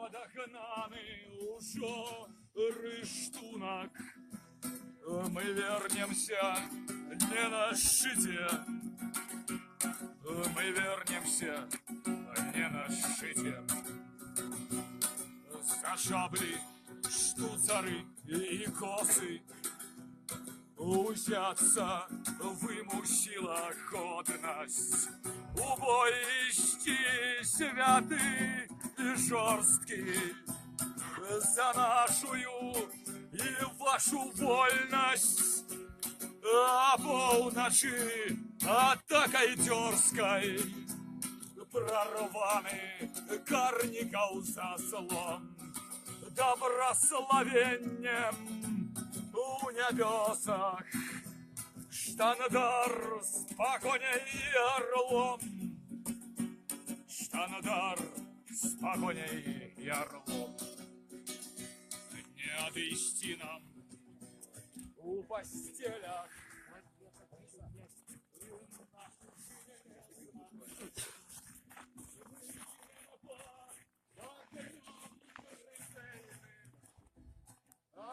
догнаны уже рыштунок. Мы вернемся не на щите, мы вернемся не на щите. За шабли, штуцары и косы узяться вымусила годность. Убоищи святый и жорсткий за нашую и вашу вольность. А полночи атакой дерзкой прорваны карников заслон. Добрословеннем у небесах штандар с погоней и орлом. Штандар с погоней и орлом. Не отыщи нам у постелях.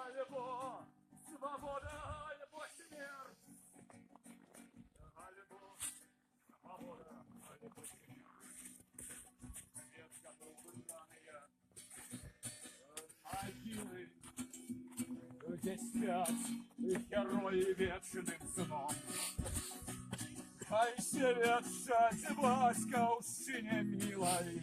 Альбо свобода, альбо смерть. Альбо свобода, альбо смерть. Ветка долгожданная, могилы, где спят герои вечным сном. Хай се ветшать батьківщині милой,